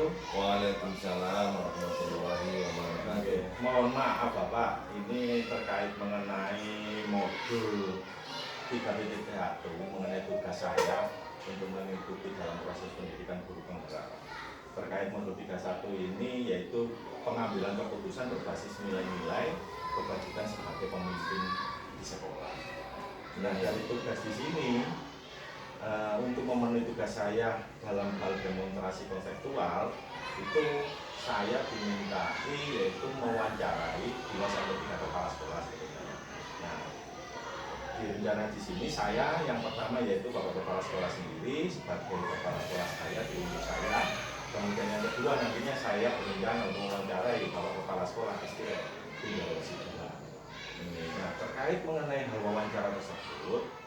wabarakatuh. Waalaikumsalam warahmatullahi wabarakatuh. Mohon maaf Bapak, ini terkait mengenai modul 3.1 mengenai tugas saya untuk mengikuti dalam proses pendidikan guru penggerak. Terkait modul 31 ini yaitu pengambilan keputusan berbasis nilai-nilai kewajiban sebagai pemimpin di sekolah. Nah, dari tugas di sini untuk memenuhi tugas saya dalam hal demonstrasi konseptual itu saya dimintai yaitu mewawancarai 2-3 kepala sekolah sebetulnya. Nah, direncana di sini saya yang pertama yaitu Bapak Kepala Sekolah sendiri sebagai kepala sekolah saya diunjuk saya. Kemudian yang kedua nantinya saya berencana untuk mewawancarai Bapak Kepala Sekolah SD tinggal di situ. Nah, terkait mengenai hal wawancara tersebut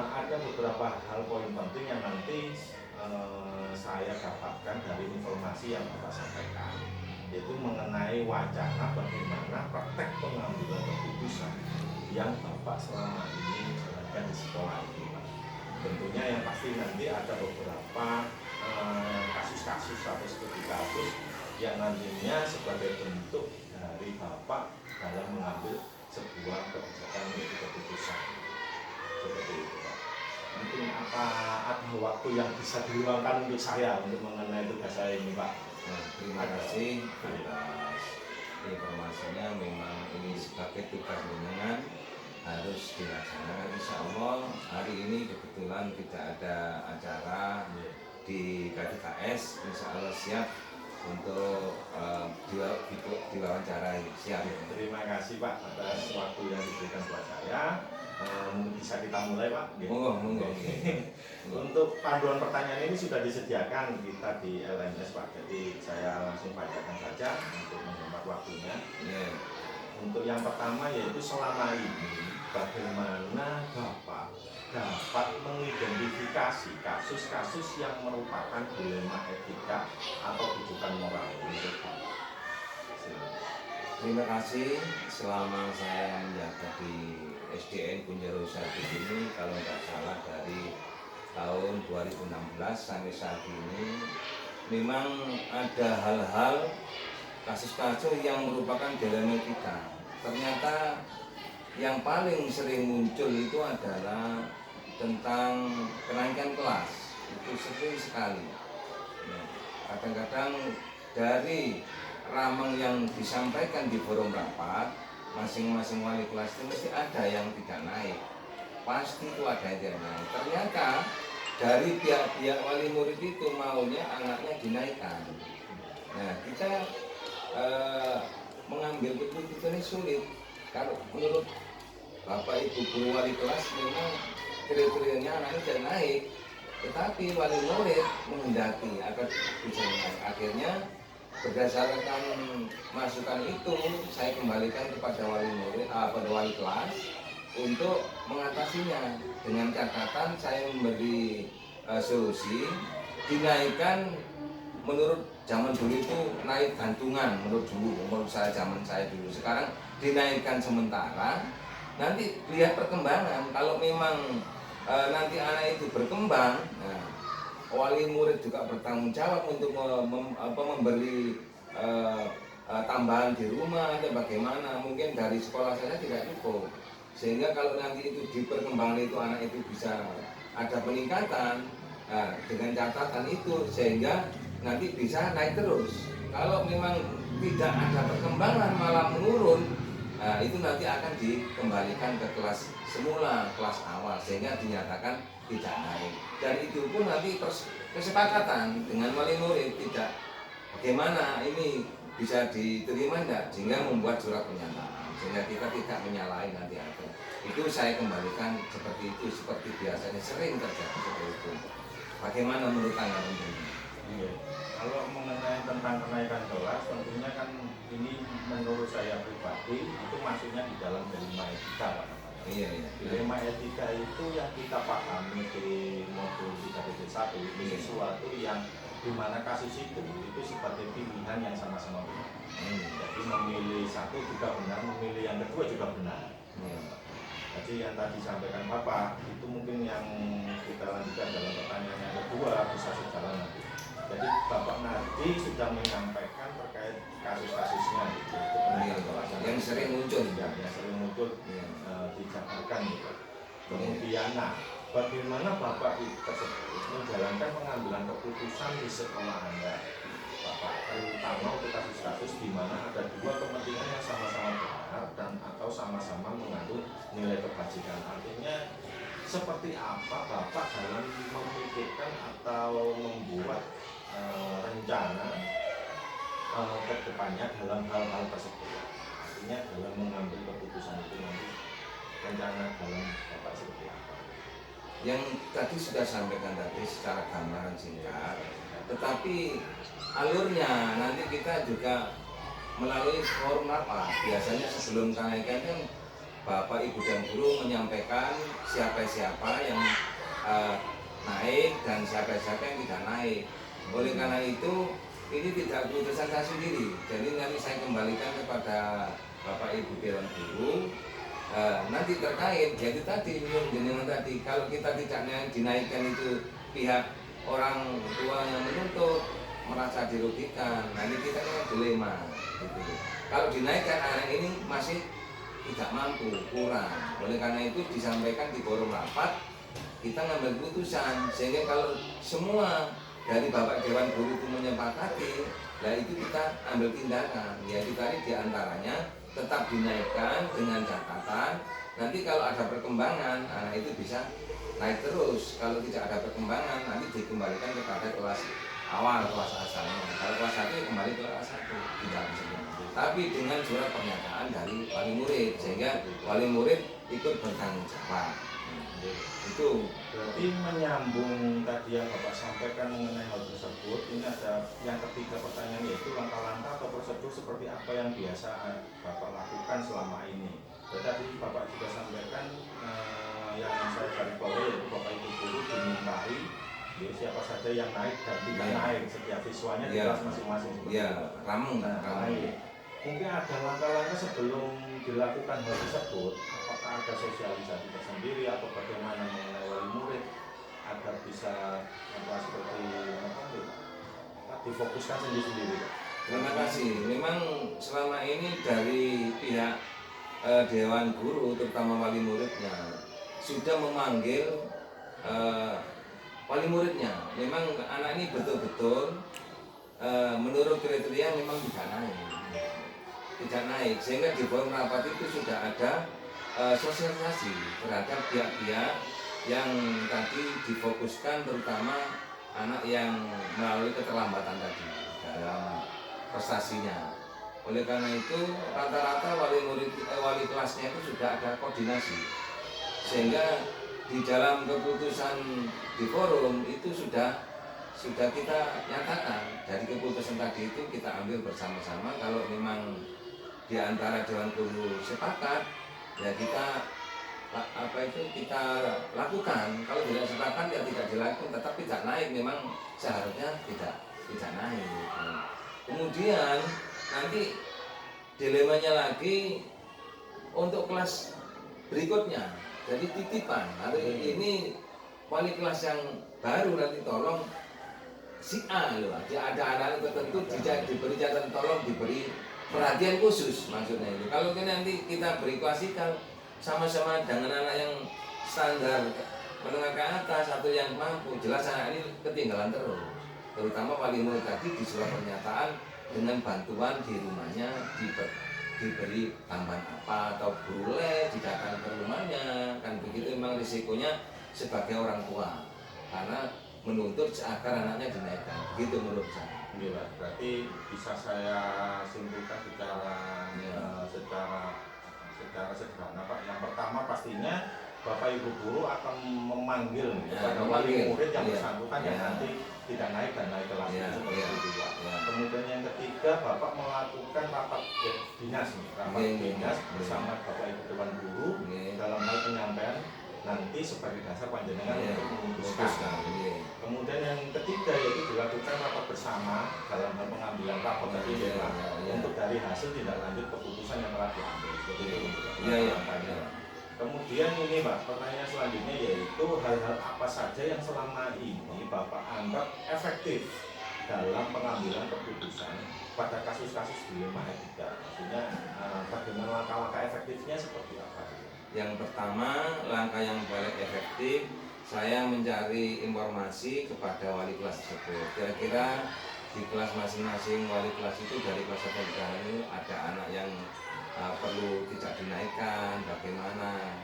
ada beberapa hal poin penting yang nanti saya dapatkan dari informasi yang Bapak sampaikan, yaitu mengenai wacana bagaimana praktek pengambilan keputusan yang Bapak selama ini jalankan di sekolah ini, Pak. Tentunya yang pasti nanti ada beberapa kasus-kasus atau studi kasus yang nantinya sebagai bentuk dari Bapak dalam mengambil sebuah kebijakan yaitu keputusan. Seperti itu Pak. Mungkin apa ada waktu yang bisa diluangkan untuk saya untuk mengenai tugas saya ini Pak? Nah, terima kasih atas informasinya. Memang ini sebagai tugas jenengan harus dilaksanakan. Insya Allah hari ini kebetulan tidak ada acara di KDKS. Insya Allah siap untuk diwawancarai. Siap. Terima kasih Pak atas waktu yang diberikan buat saya. Bisa kita mulai Pak? Monggo. Untuk panduan pertanyaan ini sudah disediakan kita di LMS Pak, jadi saya langsung bacakan saja untuk menghemat waktunya. Untuk yang pertama yaitu selama ini bagaimana Bapak dapat mengidentifikasi kasus-kasus yang merupakan dilema etika atau rujukan moral untuk Bapak. Terima kasih. Selama saya menjabat di SDN Kunjaro 1 ini, kalau nggak salah dari tahun 2016 sampai saat ini, memang ada hal-hal kasus-kasus yang merupakan dilema kita. Ternyata yang paling sering muncul itu adalah tentang kenaikan kelas. Itu sering sekali. Kadang-kadang dari ramang yang disampaikan di forum rapat, masing-masing wali kelas itu mesti ada yang tidak naik. Pasti itu ada yang tidak naik. Ternyata dari pihak-pihak wali murid itu maunya anaknya dinaikkan. Nah, kita mengambil keputusan ini sulit. Kalau menurut Bapak Ibu guru wali kelas memang kriterianya anaknya tidak naik, tetapi wali murid menghendaki agar bisa naik. Akhirnya berdasarkan masukan itu saya kembalikan kepada wali murid, pada wali kelas untuk mengatasinya. Dengan catatan saya memberi solusi dinaikkan. Menurut zaman dulu itu naik gantungan, menurut saya zaman saya dulu. Sekarang dinaikkan sementara, nanti lihat perkembangan. Kalau memang nanti anak itu berkembang, nah, wali murid juga bertanggung jawab untuk memberi tambahan di rumah atau bagaimana. Mungkin dari sekolah saja tidak cukup, sehingga kalau nanti itu di perkembangan itu anak itu bisa ada peningkatan, dengan catatan itu sehingga nanti bisa naik terus. Kalau memang tidak ada perkembangan malah menurun, itu nanti akan dikembalikan ke kelas semula, kelas awal, sehingga dinyatakan tidak naik. Dan itu pun nanti kesepakatan dengan wali murid, tidak bagaimana ini bisa diterima enggak, sehingga membuat surat pernyataan, sehingga kita tidak menyalahi nanti ada. Itu saya kembalikan seperti itu, seperti biasanya sering terjadi seperti itu. Bagaimana menurut tanggapan ini? Kalau mengenai tentang kenaikan kelas, tentunya kan ini menurut saya pribadi itu masuknya di dalam dilema etika Pak. Iya. Dilema etika itu yang kita pahami di modul 3.1 itu sesuatu yang dimana kasus itu sebagai pilihan yang sama-sama benar. Jadi memilih satu juga benar, memilih yang kedua juga benar. Jadi yang tadi sampaikan Bapak itu mungkin yang kita lanjutkan dalam pertanyaan yang kedua bisa sejalan nanti. Jadi Bapak Nardi sudah menyampaikan terkait kasus-kasusnya gitu, itu penaikan pelaksanaan yang sering muncul. ya, yang sering muncul Ya. dijabarkan gitu. Kemudian, nah, bagaimana Bapak tersebut menjalankan pengambilan keputusan di sekolah Anda, Bapak, terutama untuk kasus-kasus di mana ada dua kepentingan yang sama-sama benar dan atau sama-sama mengandung nilai kebajikan. Artinya seperti apa Bapak dalam memikirkan atau membuat rencana ke depannya dalam hal-hal tersebut? Artinya dalam mengambil keputusan itu nanti rencana dalam Bapak seperti apa? Yang tadi sudah sampaikan tadi secara gambaran singkat, tetapi alurnya nanti kita juga melalui forum rapat. Biasanya sebelum kenaikan kan Bapak, Ibu, dan Guru menyampaikan siapa-siapa yang naik dan siapa-siapa yang tidak naik. Oleh karena itu ini tidak keputusan saya sendiri. Jadi nanti saya kembalikan kepada Bapak, Ibu, Dewan Guru. Nanti terkait jadi tadi dengan tadi kalau kita tidak dinaikkan itu pihak orang tua yang menuntut merasa dirugikan. Nanti kita kan dilema gitu. Kalau dinaikkan anak ini masih tidak mampu, kurang. Oleh karena itu disampaikan di forum rapat kita ngambil keputusan sehingga kalau semua dari Bapak Dewan Guru itu menyepakati, nah itu kita ambil tindakan. Yaitu tadi diantaranya tetap dinaikkan dengan catatan nanti kalau ada perkembangan anak itu bisa naik terus. Kalau tidak ada perkembangan nanti dikembalikan kepada kelas awal, kelas asalnya. Kalau kelas 1 ya kembali ke kelas 1, tidak bisa diambil. Tapi dengan surat pernyataan dari wali murid sehingga wali murid ikut bertanggung jawab. Itu berarti menyambung tadi yang Bapak sampaikan mengenai hal tersebut. Ini ada yang ketiga pertanyaan, yaitu langkah-langkah atau prosedur seperti apa yang biasa Bapak lakukan selama ini. Jadi tadi Bapak juga sampaikan yang saya garis bawahi yaitu Bapak Ibu Guru dimintai siapa saja yang naik dan tidak naik, setiap siswanya di kelas masing-masing. Iya, ramung. Mungkin ada langkah-langkah sebelum dilakukan hal tersebut, apakah ada sosialisasi tersendiri atau bagaimana mengenai wali murid agar bisa seperti difokuskan sendiri-sendiri. Terima kasih. Memang selama ini dari pihak Dewan Guru terutama wali muridnya sudah memanggil wali muridnya. Memang anak ini betul-betul menurut kriteria memang tidak naik sehingga di forum rapat itu sudah ada sosialisasi terhadap pihak-pihak yang tadi difokuskan, terutama anak yang melalui keterlambatan tadi dalam prestasinya. Oleh karena itu rata-rata wali kelasnya itu sudah ada koordinasi sehingga di dalam keputusan di forum itu sudah kita nyatakan. Dari keputusan tadi itu kita ambil bersama-sama. Kalau memang di antara Dewan Guru sepakat, ya kita kita lakukan. Kalau tidak sepakat ya tidak dilakukan. Tetap tidak naik, memang seharusnya tidak naik. Kemudian nanti dilemanya lagi untuk kelas berikutnya. Jadi titipan. Hari ini wali kelas yang baru nanti tolong si A loh. Ada anak tertentu diberi catatan, tolong diberi perhatian khusus maksudnya itu. Kalau nanti kita berikwasikan sama-sama dengan anak yang standar menengah ke atas atau yang mampu, jelas anak ini ketinggalan terus. Terutama wali murid tadi di surat pernyataan dengan bantuan di rumahnya diberi tambahan apa atau guru les didatang ke rumahnya, kan begitu. Memang risikonya sebagai orang tua karena menuntut agar anaknya dinaikkan, begitu menurut saya. Iya, berarti bisa saya simpulkan secara sederhana Pak. Yang pertama pastinya Bapak Ibu Guru akan memanggil kepada wali murid yang bersangkutan yang nanti tidak naik dan naik kelas seperti itu Pak. Kemudian yang ketiga Bapak melakukan rapat dinas bersama Bapak Ibu Dewan Guru dalam hal penyampaian nanti sebagai dasar panjenengan untuk memutuskan. Kemudian yang ketiga yaitu dilakukan rapat bersama dalam hal pengambilan rapor tadi untuk dari hasil tindak lanjut keputusan yang telah diambil. Seperti itu. Kemudian ini Pak, pertanyaan selanjutnya yaitu hal-hal apa saja yang selama ini Bapak anggap efektif dalam pengambilan keputusan pada kasus-kasus dilema etika? Maksudnya bagaimana langkah-langkah efektifnya seperti apa? Yang pertama, langkah yang paling efektif, saya mencari informasi kepada wali kelas tersebut. Kira-kira di kelas masing-masing wali kelas itu dari kelas pembelajaran itu ada anak yang perlu tidak dinaikkan, bagaimana?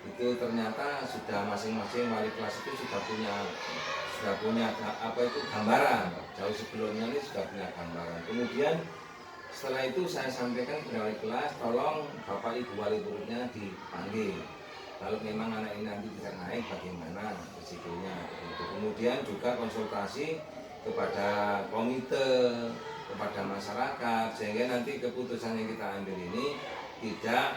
Itu ternyata sudah masing-masing wali kelas itu sudah punya apa itu gambaran. Jauh sebelumnya ini sudah punya gambaran. Kemudian setelah itu saya sampaikan ke wali kelas, tolong Bapak Ibu wali muridnya dipanggil. Kalau memang anak ini nanti tidak naik, bagaimana risikonya? Kemudian juga konsultasi kepada komite, kepada masyarakat, sehingga nanti keputusan yang kita ambil ini tidak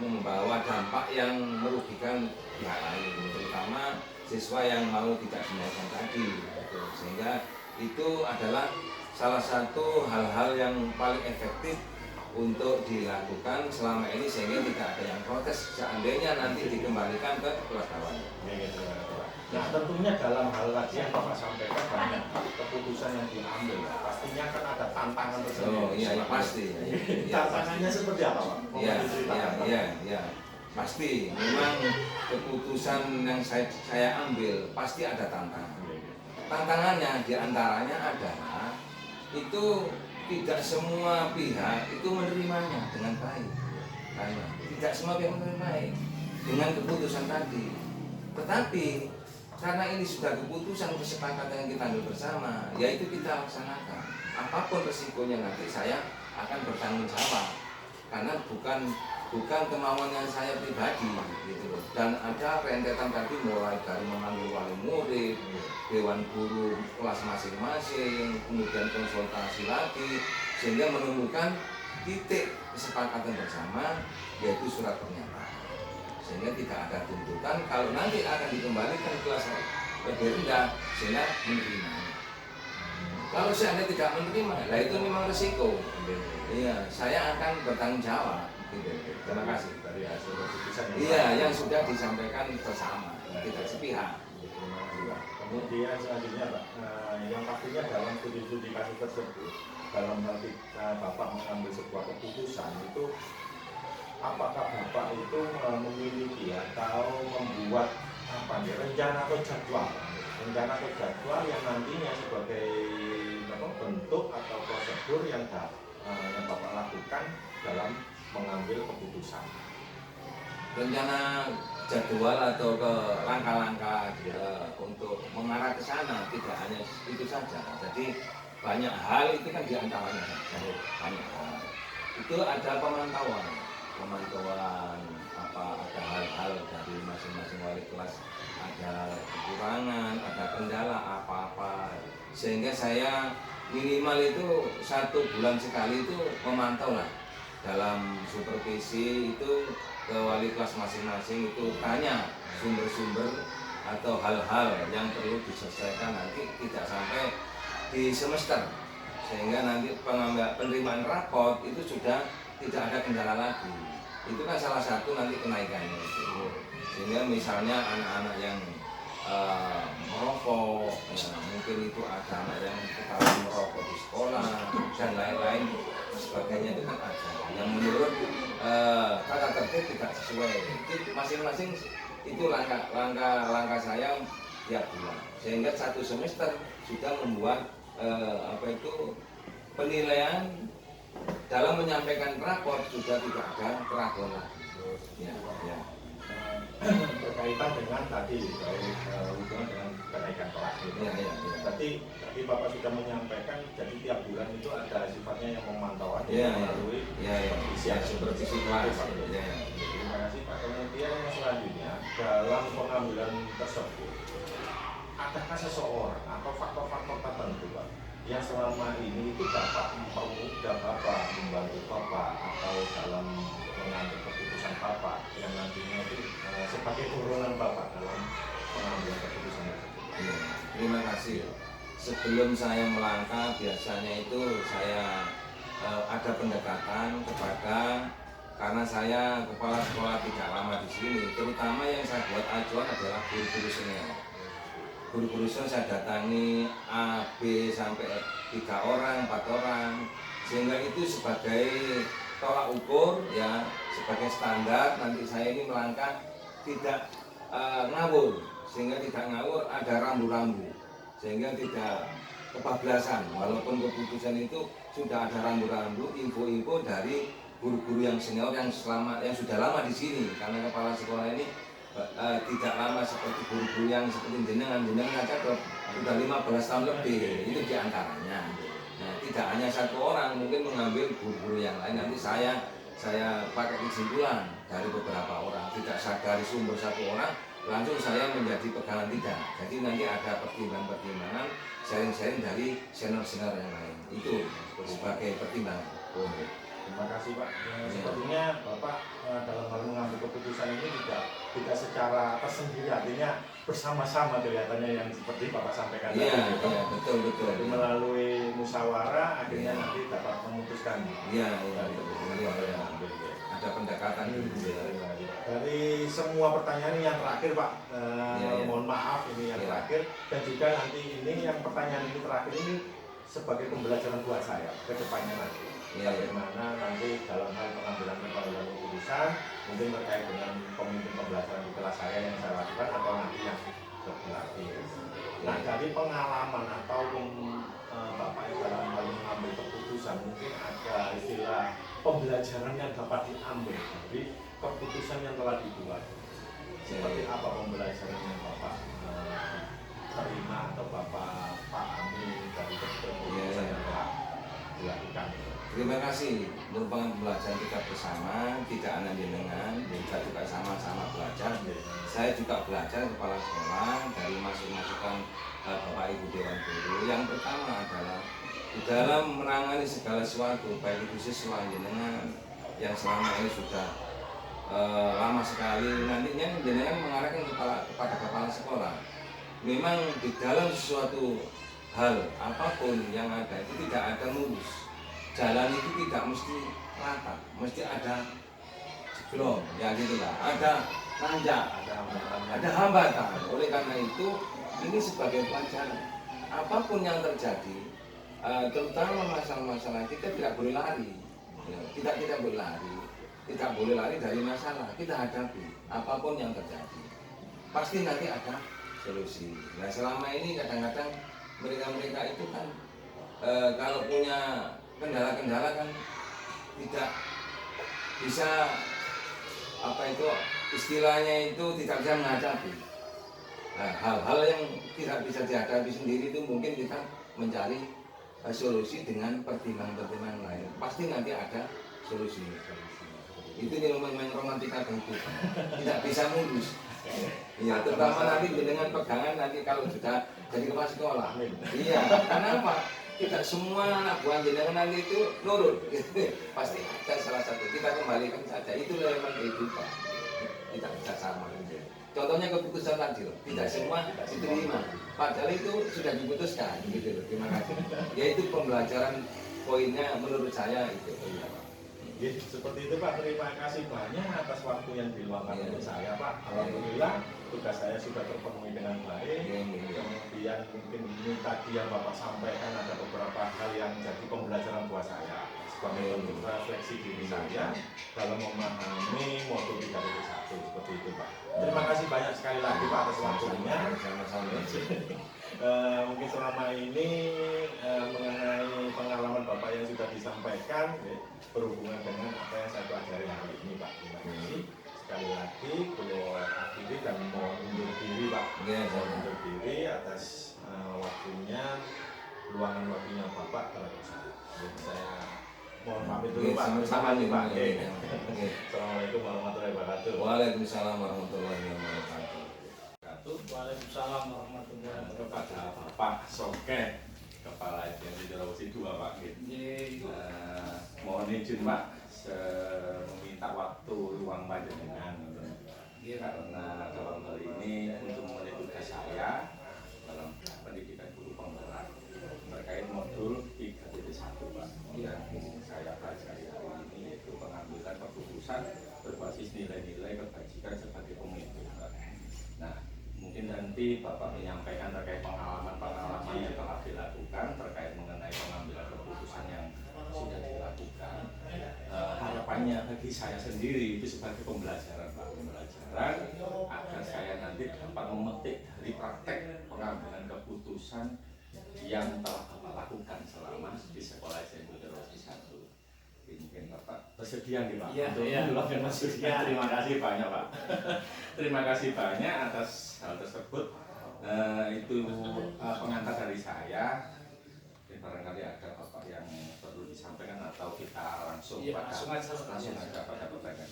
membawa dampak yang merugikan pihak lain, terutama siswa yang mau tidak dinaikkan tadi. Sehingga itu adalah salah satu hal-hal yang paling efektif untuk dilakukan selama ini, sehingga tidak ada yang protes seandainya nanti dikembalikan ke kelas kawan. Nah, tentunya dalam hal tadi yang Bapak sampaikan banyak keputusan yang diambil. Pastinya kan ada tantangan tersendiri. Oh iya, pasti. Tantangannya seperti apa, Pak? Iya. Pasti. Memang keputusan yang saya ambil pasti ada tantangan. Tantangannya diantaranya adalah itu tidak semua pihak itu menerimanya dengan baik. Karena tidak semua pihak menerima baik dengan keputusan tadi. Tetapi karena ini sudah keputusan kesepakatan yang kita ambil bersama, yaitu kita laksanakan. Apapun resikonya nanti saya akan bertanggung jawab. Karena bukan kemauan yang saya pribadi gitu. Dan ada rentetan tadi mulai dari memanggil wali murid, dewan guru kelas masing-masing, kemudian konsultasi lagi, sehingga menemukan titik kesepakatan bersama, yaitu surat pernyataan. Sehingga tidak ada tuntutan kalau nanti akan dikembalikan ke kelas lebih rendah, sehingga menerima. Kalau seandainya tidak menerima, nah itu memang resiko. Iya, saya akan bertanggung jawab. Terima kasih. Dari hasil keputusan yang sudah disampaikan bersama, tidak sepihak. Kemudian selanjutnya, Pak, yang pastinya dalam studi kasus tersebut, dalam hal Bapak mengambil sebuah keputusan itu, apakah Bapak itu memiliki atau membuat rencana atau jadwal yang nantinya sebagai bentuk atau prosedur yang Bapak lakukan dalam mengambil keputusan? Rencana jadwal atau ke langkah-langkah untuk mengarah ke sana tidak hanya itu saja. Jadi banyak hal itu kan diantaranya banyak hal. Itu ada pemantauan ada hal-hal dari masing-masing wali kelas, ada kekurangan, ada kendala apa-apa, sehingga saya minimal itu 1 bulan sekali itu memantau lah dalam supervisi itu ke wali kelas masing-masing, itu tanya sumber-sumber atau hal-hal yang perlu diselesaikan nanti tidak sampai di semester, sehingga nanti penerimaan rapot itu sudah tidak ada kendala lagi. Itu kan salah satu nanti kenaikannya itu. Sehingga misalnya anak-anak yang merokok, mungkin itu ada anak yang ketahuan merokok di sekolah dan lain-lain sebagainya, itu kan ada yang menurut tata tertib tidak sesuai. Itu masing-masing itu langkah saya tiap bulan, sehingga 1 semester sudah membuat penilaian dalam menyampaikan raport, sudah tidak ada keraguan lagi. Berkaitan dengan tadi hubungan dengan kenaikan kelas gitu. Tadi Bapak sudah menyampaikan, jadi tiap bulan itu ada sifatnya yang memantau melalui supervisi kelas. Terima kasih, Pak. Kemudian yang selanjutnya dalam pengambilan tersebut, adakah seseorang atau faktor-faktor tertentu, Pak, yang selama ini itu dapat mempermudah Bapak, membantu Bapak atau dalam mengambil keputusan Bapak yang nantinya itu sebagai turunan Bapak dalam mengambil keputusan tersebut? Terima kasih. Sebelum saya melangkah, biasanya itu saya ada pendekatan karena saya kepala sekolah tidak lama di sini, terutama yang saya buat acuan adalah guru-guru senior. guru-guru saya datangi A, B sampai 3 orang, 4 orang, sehingga itu sebagai tolak ukur ya, sebagai standar nanti saya ini melangkah tidak ngawur, sehingga tidak ngawur, ada rambu-rambu, sehingga tidak kebablasan. Walaupun keputusan itu sudah ada rambu-rambu, info-info dari guru-guru yang senior yang sudah lama di sini, karena kepala sekolah ini tidak lama seperti guru-guru yang seperti jenengan aja sudah 15 tahun lebih, itu diantaranya. Nah, tidak hanya satu orang, mungkin mengambil guru-guru yang lain. Nanti saya pakai kesimpulan dari beberapa orang, tidak dari sumber satu orang langsung saya menjadi pegangan, tidak. Jadi nanti ada pertimbangan-pertimbangan, sharing-sharing dari senior-senior yang lain, itu sebagai pertimbangan. Terima kasih Pak. Sepertinya Bapak dalam hal mengambil keputusan ini tidak secara tersendiri, artinya bersama-sama kelihatannya yang seperti Bapak sampaikan tadi. Iya, betul. Jadi melalui musyawarah akhirnya nanti dapat memutuskan. Iya. Ada pendekatan. Dari semua pertanyaan ini yang terakhir Pak, mohon maaf ini yang terakhir, dan juga nanti ini yang pertanyaan ini terakhir ini sebagai pembelajaran buat saya ke depannya nanti. Bagaimana nanti dalam hal pengambilan keputusan mungkin terkait dengan pemimpin pembelajaran di kelas saya yang saya lakukan atau nanti yang lebih lanjut. Nah, dari pengalaman atau Bapak dalam hal mengambil keputusan, mungkin ada istilah pembelajaran yang dapat diambil dari keputusan yang telah dibuat. Seperti apa pembelajaran yang Bapak terima atau Bapak pahami dari keputusan yang telah dilakukan? Terima kasih, merupakan pembelajaran kita bersama, tidak hanya jenengan, kita juga sama-sama belajar. Saya juga belajar kepala sekolah dari masukan Bapak Ibu Dewan Guru. Yang pertama adalah di dalam menangani segala sesuatu, baik itu siswa jenengan yang selama ini sudah lama sekali, nantinya jenengan mengarahkan kepada kepala sekolah. Memang di dalam sesuatu hal apapun yang ada itu tidak ada mulus. Jalan itu tidak mesti rata, mesti ada jeblok, ya gitulah, ada nanjak, ada hambatan. Oleh karena itu, ini sebagai pelajaran, apapun yang terjadi, terutama masalah-masalah, kita tidak boleh lari, kita tidak boleh lari dari masalah, kita hadapi apapun yang terjadi, pasti nanti ada solusi. Nah, selama ini kadang-kadang mereka itu kan kalau punya kendala-kendala kan tidak bisa, istilahnya itu tidak bisa menghadapi. Nah, hal-hal yang tidak bisa dihadapi sendiri itu mungkin kita mencari solusi dengan pertimbangan-pertimbangan lain. Pasti nanti ada solusi. Itu yang romantika kehidupan. Tidak bisa mulus. Iya, terutama nanti dengan pegangan nanti kalau sudah jadi kepala sekolah. Iya, kenapa? Tidak semua anak buah jenengan nanti itu nurut, pasti ada salah satu. Kita kembalikan saja, itu elemen kehidupan. Tidak bisa sama. Contohnya keputusan tadi, tidak semua diterima. Padahal itu sudah diputuskan, gitu. Terima kasih. Yaitu pembelajaran poinnya menurut saya itu. Ya, seperti itu Pak, terima kasih banyak atas waktu yang diluangkan untuk saya Pak. Alhamdulillah tugas saya sudah terpenuhi dengan baik. Kemudian mungkin ini tadi yang Bapak sampaikan ada beberapa hal yang jadi pembelajaran buat saya sebagai bentuk refleksi diri saya dalam memahami moto 3.1 seperti itu Pak. Terima kasih banyak sekali lagi Pak atas waktunya. Mungkin selama ini mengenai pengalaman Bapak yang sudah disampaikan berhubungan dengan apa yang saya pelajari hari ini Pak. Terima kasih sekali lagi, beliau akhiri dan mohon undur diri Pak. Mohon undur diri atas waktunya, luangan waktunya Bapak terhadap saya. Jadi saya mohon pamit dulu Pak. Sama nih Pak. Assalamualaikum warahmatullahi wabarakatuh. Waalaikumsalam warahmatullahi wabarakatuh. Waalaikumsalam warahmatullahi wabarakatuh. Kepada Bapak Soket, Kepala Agensi Sulawesi II Pak. Mohon izin Pak, meminta waktu ruang panjenengan karena dalam hal ini untuk memenuhi tugas saya dalam pendidikan guru penggerak terkait modul 3.1 Pak. Yang saya pelajari hari ini yaitu pengambilan keputusan berbasis nilai-nilai kebajikan sebagai pemimpin Pak. Nah, mungkin nanti Bapak menyampaikan terkait bagi saya sendiri itu sebagai pembelajaran Pak, pembelajaran agar saya nanti dapat memetik dari praktek pengambilan keputusan yang telah Bapak lakukan selama di sekolah SMP Rosi 1. Mungkin Bapak bersedia nih Pak untuk meluangkan masukan. Terima kasih banyak Pak. Terima kasih banyak atas hal tersebut. Itu pengantar dari saya. Barangkali ada Bapak yang perlu disampaikan atau kita langsung langsung aja pada pertanyaan.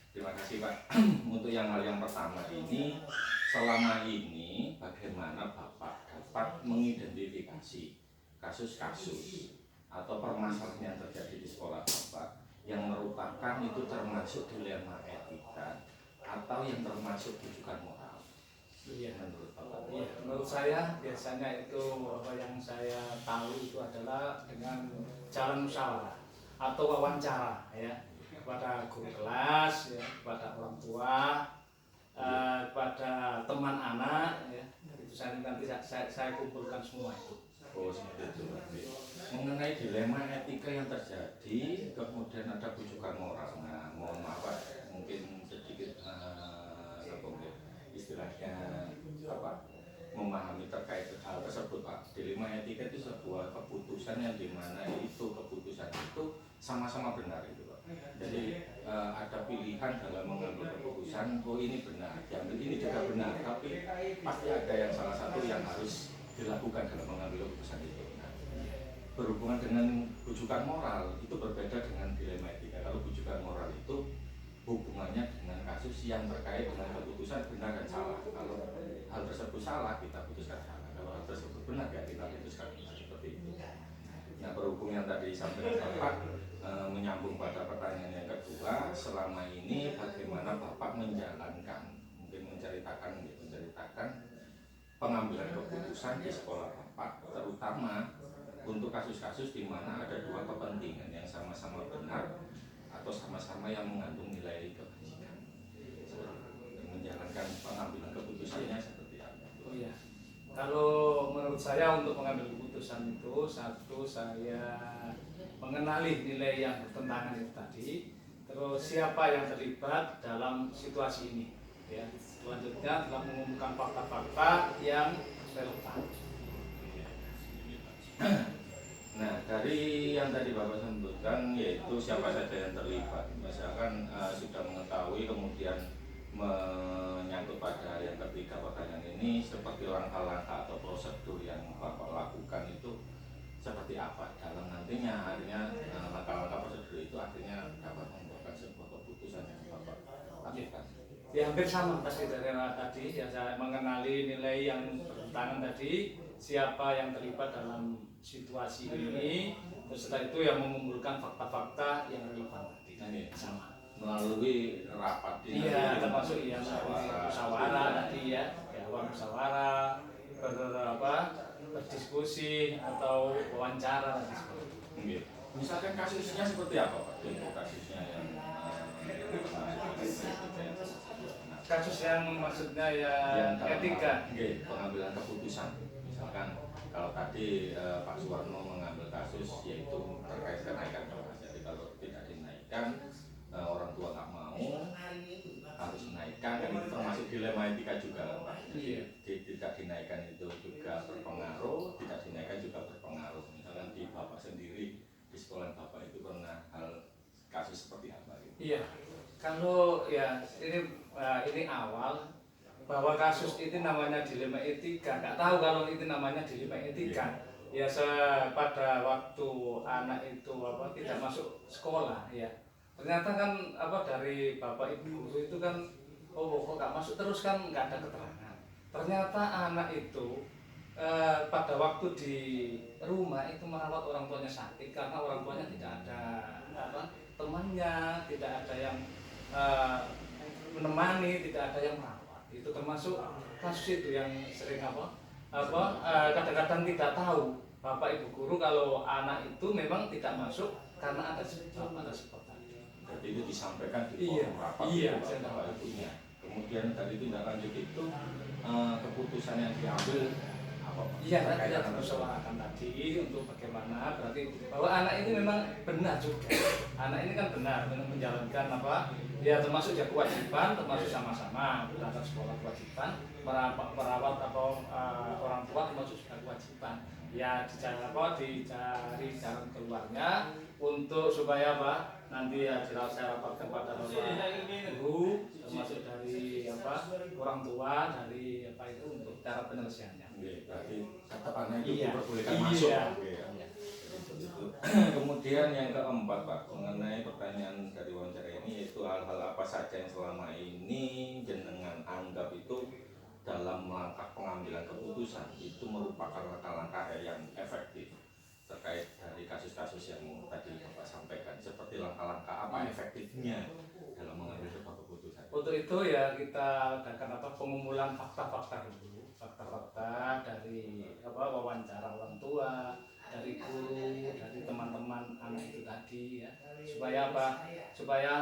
Terima kasih Pak. Untuk hal yang pertama ini, selama ini bagaimana Bapak dapat mengidentifikasi kasus-kasus atau permasalahan yang terjadi di sekolah Bapak yang merupakan itu termasuk dilema etika atau yang termasuk rujukan moral? Iya. Menurut Bapak? Iya, menurut saya biasanya itu apa yang saya tahu itu adalah dengan jalan musyawarah atau wawancara ya, kepada guru kelas ya, kepada orang tua, kepada teman anak ya. Itu nanti saya kumpulkan semua itu. Oh seperti itu. Mengenai dilema etika yang terjadi, kemudian ada rujukan moral. Nah, mohon maaf Pak, mungkin sedikit istilahnya apa, memahami terkait hal tersebut Pak. Dilema etika itu sebuah keputusan yang dimana itu keputusan itu sama-sama benar itu Pak. Jadi ada pilihan dalam mengambil keputusan, oh ini benar, diambil ini juga benar, tapi pasti ada yang salah satu yang harus dilakukan dalam mengambil keputusan itu. Nah, berhubungan dengan rujukan moral itu berbeda dengan dilema etika. Kalau rujukan moral itu hubungannya dengan kasus yang terkait dengan keputusan benar dan salah. Kalau hal tersebut salah, kita putuskan salah. Kalau hal tersebut benar, ya kita putuskan benar, seperti itu. Nah, berhubung yang tadi disampaikan Bapak, menyambung pada pertanyaan yang kedua, selama ini bagaimana Bapak menjalankan, mungkin menceritakan pengambilan keputusan di sekolah Bapak, terutama untuk kasus-kasus di mana ada dua kepentingan yang sama-sama benar atau sama-sama yang mengandung nilai kebajikan. Menjalankan pengambilan keputusannya seperti apa? Oh iya. Kalau menurut saya untuk mengambil keputusan itu, satu, saya mengenali nilai yang bertentangan itu tadi, terus siapa yang terlibat dalam situasi ini ya. Selanjutnya telah mengumumkan fakta-fakta yang relevan. Nah, dari yang tadi Bapak sebutkan yaitu siapa saja yang terlibat. Misalkan sudah mengetahui, kemudian menyangkut pada yang ketiga pertanyaan ini, seperti langkah-langkah atau prosedur yang Bapak lakukan itu seperti apa dalam nantinya, artinya langkah-langkah prosedur itu akhirnya dapat membuahkan sebuah keputusan yang Bapak lakukan. Ya hampir sama pasti dari tadi ya, saya mengenali nilai yang bertentangan tadi, siapa yang terlibat dalam situasi ini, terus setelah itu yang mengumpulkan fakta-fakta yang relevan tadi. Ini Sama. melalui rapat ini. Iya, termasuk ya musyawarah tadi ya, musyawarah, berdiskusi atau wawancara tadi seperti itu. Oke. Misalkan kasusnya seperti apa Pak? Contoh kasusnya yang kasus yang maksudnya ya etika. Pengambilan keputusan. Misalkan kalau tadi Pak Suwarno mengambil kasus yaitu terkait kenaikan kelas. Jadi kalau tidak dinaikkan, orang tua nggak mau, harus menaikkan, dan itu termasuk dilema etika juga Pak. Jadi tidak dinaikkan itu juga berpengaruh, tidak dinaikkan juga berpengaruh. Misalkan di Bapak sendiri, di sekolah Bapak itu pernah hal kasus seperti apa gitu? Iya, kalau ya ini awal bahwa kasus itu namanya dilema etika, nggak tahu kalau itu namanya dilema etika. Ya pada waktu anak itu tidak masuk sekolah ya, ternyata kan dari bapak ibu guru itu kan kok nggak masuk terus kan nggak ada keterangan. Ternyata anak itu pada waktu di rumah itu merawat orang tuanya sakit karena orang tuanya tidak ada temannya, tidak ada yang menemani, tidak ada yang merawat. Itu termasuk kasus itu yang sering kadang-kadang tidak tahu bapak ibu guru kalau anak itu memang tidak masuk karena ada sebab tadi. Jadi itu disampaikan di forum rapat bapak ibunya. Kemudian dari tindak lanjut itu keputusan yang diambil apa Pak? Iya, Terkait kita anak tersebut. persoalkan tadi untuk bagaimana berarti bahwa anak ini memang benar juga. Anak ini kan benar menjalankan apa? Ya termasuk ya kewajiban, termasuk sama-sama berangkat sekolah kewajiban, merawat atau orang tua termasuk juga kewajiban. Ya dicari jalan keluarnya untuk supaya apa? Nanti ya saya rapatkan pada bapak guru termasuk dari apa orang tua dari apa itu untuk cara penyelesaiannya. Oke, berarti catatannya itu Iya. diperbolehkan Iya. masuk. Oke, ya. Seperti itu. Kemudian yang keempat Pak, mengenai pertanyaan dari wawancara ini yaitu hal-hal apa saja yang selama ini jenengan anggap itu dalam langkah pengambilan keputusan itu merupakan langkah-langkah yang efektif terkait dari kasus-kasus yang tadi Bapak sampaikan, seperti langkah-langkah apa efektifnya dalam mengambil sebuah keputusan. Untuk itu ya kita adakan apa pengumpulan fakta-fakta dulu, fakta-fakta dari apa wawancara orang tua, dari guru, dari teman-teman anak itu tadi ya, supaya apa? Supaya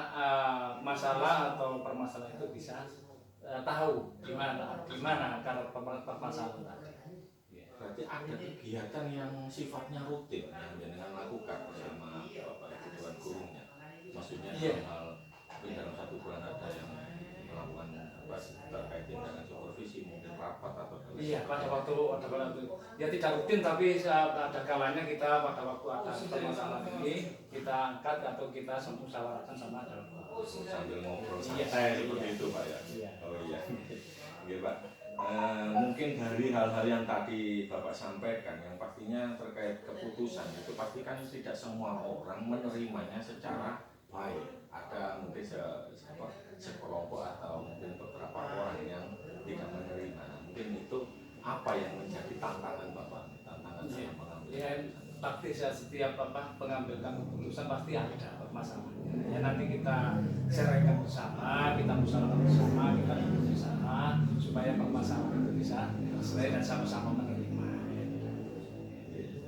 masalah atau permasalahan itu bisa tahu gimana akar permasalahan tadi. Berarti ada kegiatan yang sifatnya rutin yang jenengan lakukan bersama Bapak Ibu Dewan Gurunya. Maksudnya dalam hal mungkin dalam 1 bulan ada yang melakukan apa terkait tindakan supervisi, mungkin rapat atau Iya, pada waktu ya tidak rutin tapi ada kalanya kita pada waktu ada permasalahan ini kita angkat atau kita musyawarahkan sama dalam sambil ngobrol Iya. santai seperti itu Pak ya. Iya. Oh iya. Oke Pak. Mungkin dari hal-hal yang tadi Bapak sampaikan yang pastinya terkait keputusan itu pasti kan tidak semua orang menerimanya secara baik. Ada mungkin sekelompok atau mungkin beberapa orang yang tidak menerima. Mungkin itu apa yang menjadi tantangan Bapak? Tantangan dalam mengambil ya keputusan. pasti setiap apa pengambilan keputusan pasti ada permasalahannya. Ya nanti kita serahkan bersama, kita musyawarahkan bersama, kita duduk bersama supaya permasalahan itu bisa selesai dan sama-sama menerima.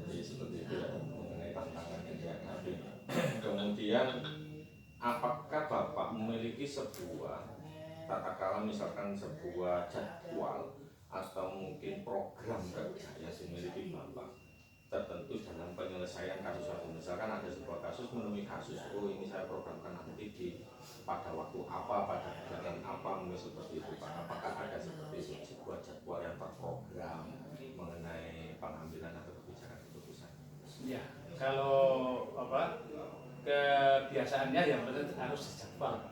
Jadi seperti itu ya mengenai tantangan yang dihadapi. Kemudian apakah Bapak memiliki sebuah tata kelola misalkan sebuah jadwal atau mungkin program kerja yang dimiliki Bapak tertentu dalam penyelesaian kasus satu, misalkan ada sebuah kasus menemui kasus, oh ini saya programkan nanti pada waktu apa, pada kegiatan apa, mungkin seperti itu Pak. Apakah ada seperti itu sebuah jadwal yang terprogram mengenai pengambilan atau kebijakan keputusan? Ya, kalau apa kebiasaannya ya benar harus terjadwal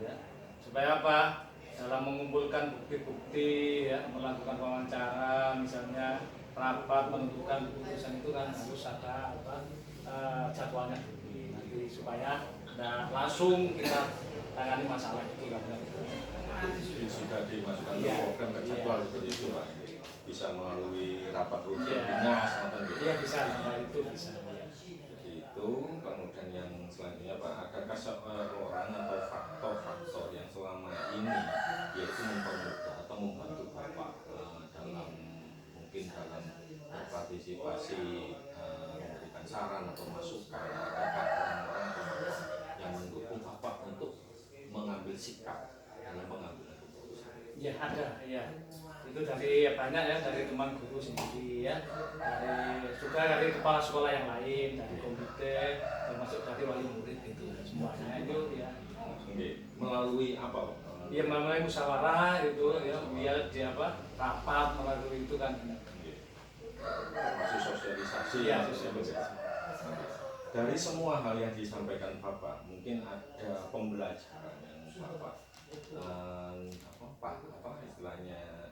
ya. Supaya apa? Dalam mengumpulkan bukti-bukti ya, melakukan wawancara misalnya rapat menentukan keputusan itu kan harus ada apa jadwalnya dulu nanti supaya langsung kita tangani masalah itu kan. Jadi sudah dimasukkan ke Iya. program ke jadwal seperti itu Pak. Bisa melalui rapat rutin Iya. dinas atau gitu. Iya bisa, itu bisa. Ya. Jadi itu kemudian yang selanjutnya Pak, adakah seorang atau faktor-faktor yang selama ini yaitu mempermudah atau membantu Bapak dalam mungkin dalam berpartisipasi memberikan saran atau masukan, apakah orang-orang yang mendukung Bapak untuk mengambil sikap dalam pengambilan keputusan? Ya ada, ya itu dari banyak ya dari teman guru sendiri ya, dari kepala sekolah yang lain, dari komite, termasuk dari wali murid itu semuanya itu ya. Oke, melalui apa? Ya melalui musyawarah itu ya, biar di apa rapat melalui itu kan. Termasuk sosialisasi. Iya, sosialisasi. Dari semua hal yang disampaikan Bapak, mungkin ada pembelajaran yang Bapak apa istilahnya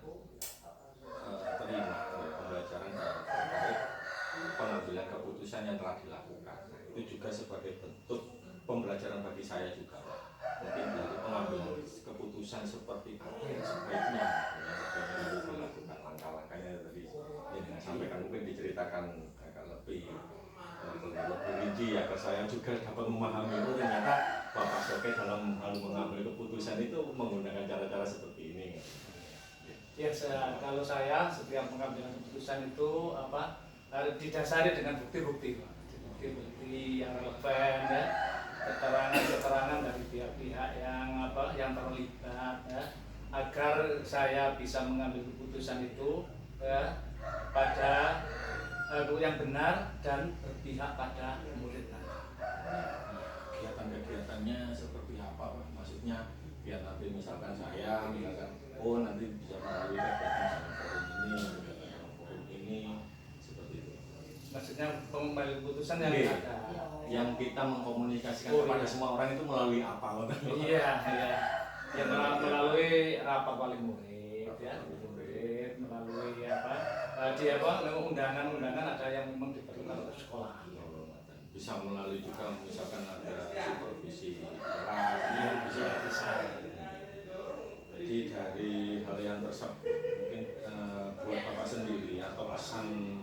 terima pembelajaran terkait pengambilan keputusan yang telah dilakukan. Itu juga sebagai bentuk pembelajaran bagi saya juga, Pak. Mungkin dari pengambilan keputusan seperti apa yang sebaiknya harus dilakukan, langkah-langkahnya tadi yang sampaikan mungkin diceritakan agak lebih rinci ya, ke saya juga dapat memahami itu ternyata Bapak Soke dalam hal mengambil keputusan itu menggunakan cara-cara seperti ini. Ya kalau saya setiap mengambil keputusan itu apa harus didasari dengan bukti-bukti, bukti-bukti yang relevan ya, keterangan-keterangan dari pihak-pihak yang terlibat ya, agar saya bisa mengambil keputusan itu ya, pada yang benar dan berpihak pada murid. Kegiatan-kegiatannya seperti apa Pak? Maksudnya biar nanti misalkan saya misalkan nanti bisa melalui kegiatan forum ini seperti itu. Maksudnya pengambil keputusan yang Oke. ada. Yang kita mengkomunikasikan Oh, kepada iya. semua orang itu melalui apa? Iya, iya. Ya melalui rapat wali murid, ya, melalui apa? Memang undangan-undangan ada yang memang diperlukan untuk sekolah. Bisa melalui juga misalkan ada supervisi kelas, Iya, bisa. Jadi dari hal yang tersebut mungkin buat Bapak sendiri atau kesan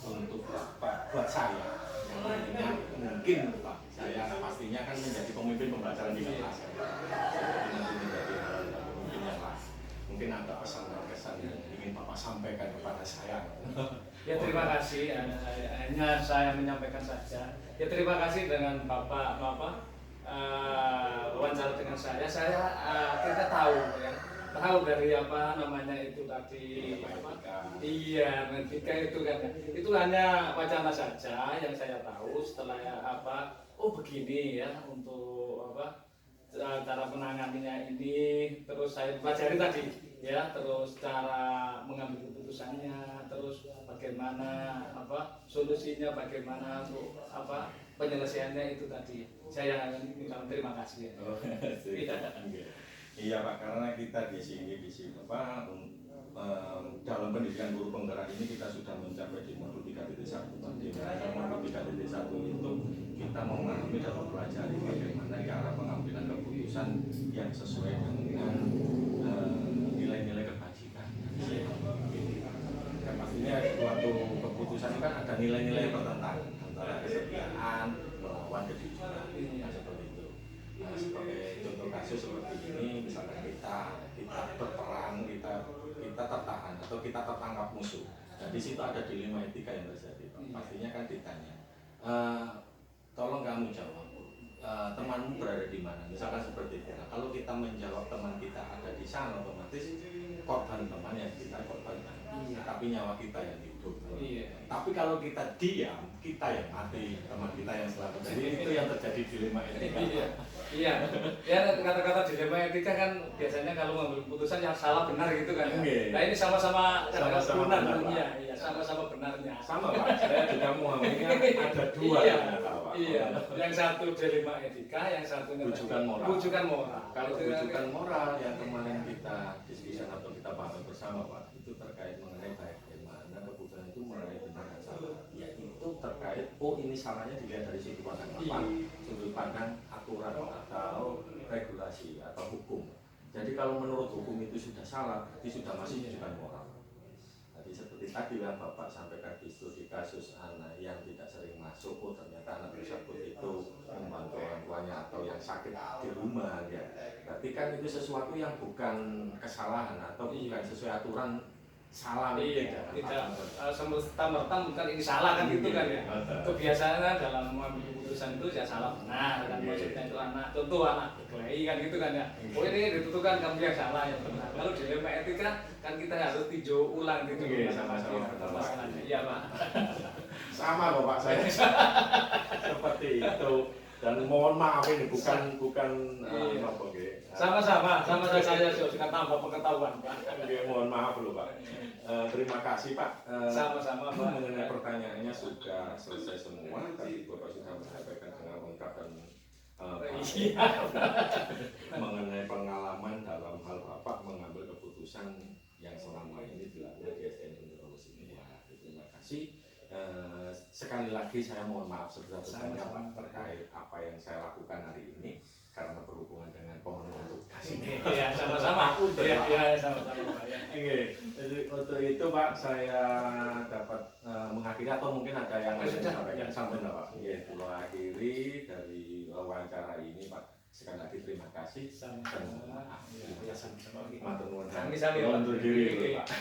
untuk Bapak buat saya yang nantinya mungkin Pak saya pastinya kan menjadi pemimpin pembelajaran di kelas jadi nanti menjadi pemimpin yang lain mungkin ada pesan dan kesan yang ingin Bapak sampaikan kepada saya. Ya terima kasih, hanya saya menyampaikan saja. Ya terima kasih dengan Bapak wawancara dengan saya kita tahu ya, tahu dari apa namanya itu tadi iya etika itu kan itu hanya wacana saja yang saya tahu setelah begini ya untuk cara menanganinya ini terus saya pelajari tadi ya terus cara mengambil keputusannya terus bagaimana solusinya bagaimana untuk penyelesaiannya itu tadi saya bilang terima kasih ya. Iya Pak karena kita di sini dalam pendidikan guru penggerak ini kita sudah mencapai di modul 3.1 di modul 3.1 itu kita memahami dan mempelajari bagaimana cara pengambilan keputusan yang sesuai dengan nilai-nilai kebajikan. Dan pastinya suatu keputusan kan ada nilai-nilai yang bertentangan antara kesetiaan melawan kejujuran seperti itu. Nah, sebagai contoh kasus seperti ini misalkan kita berperang kita tertahan atau kita tertangkap musuh. Nah di situ ada dilema etika yang terjadi. Pastinya kan ditanya, tolong kamu jawab, temanmu berada di mana? Misalkan seperti itu. Nah, kalau kita menjawab teman kita ada di sana, otomatis korban teman yang kita korbankan, tapi nyawa kita yang hidup. Tapi kalau kita diam, kita yang mati, teman kita yang selamat. Jadi itu yang terjadi dilema etika. Iya, ya kata-kata dilema etika kan biasanya kalau mengambil keputusan yang salah benar gitu kan. Nah ini sama-sama benar. Iya, sama-sama benarnya. Sama Pak, saya juga memahaminya ada dua. Iya, yang satu dilema etika, yang satunya rujukan moral. Rujukan moral. Kalau rujukan moral yang kemarin kita diskusikan atau kita bahas bersama Pak, itu terkait mengenai bagaimana keputusan itu mengenai benar dan salah. Ya itu terkait, ini salahnya dilihat dari sudut pandang apa? Sudut pandang aturan atau regulasi atau hukum. Jadi kalau menurut hukum itu sudah salah, itu sudah masih rujukan moral. Jadi seperti tadi yang Bapak sampaikan di studi kasus anak yang tidak sering masuk, ternyata anak tersebut itu membantu orang tuanya atau yang sakit di rumah ya. Berarti kan itu sesuatu yang bukan kesalahan atau bukan sesuai aturan salah tidak semesta-merta bukan ini salah kan gitu kan ya. Kebiasaan dalam mengambil keputusan itu ya salah benar kan maksudnya itu contoh anak berkelahi kan gitu kan ya. Oh ini ditentukan kamu yang salah yang benar. Kalau dilema etika kan kita harus tinjau ulang gitu. Sama-sama masalahnya. Iya Pak. Sama Bapak saya seperti itu. Dan mohon maaf ini bukan apa sama-sama saya suka tambah pengetahuan Pak. Mohon maaf loh Pak. Terima kasih Pak. Sama-sama Pak. Mengenai pertanyaannya sudah selesai semua. Tadi Bapak sudah menyampaikan dengan lengkap dan mengenai pengalaman dalam hal Bapak mengambil keputusan yang selama ini dilakukan di SDN Benderowos ini. Terima kasih. Sekali lagi saya mohon maaf sebesar-besarnya Pak terkait apa yang saya lakukan hari ini karena berhubungan dengan pemenuhan tugas. Iya sama-sama. Iya sama-sama. Jadi untuk itu Pak saya dapat mengakhiri atau mungkin ada yang sampaikan sampai Pak. Pulau akhiri dari wawancara ini Pak. Sekali lagi terima kasih. Sama-sama. Matur nuwun. Sami-sami. Untuk diri Pak.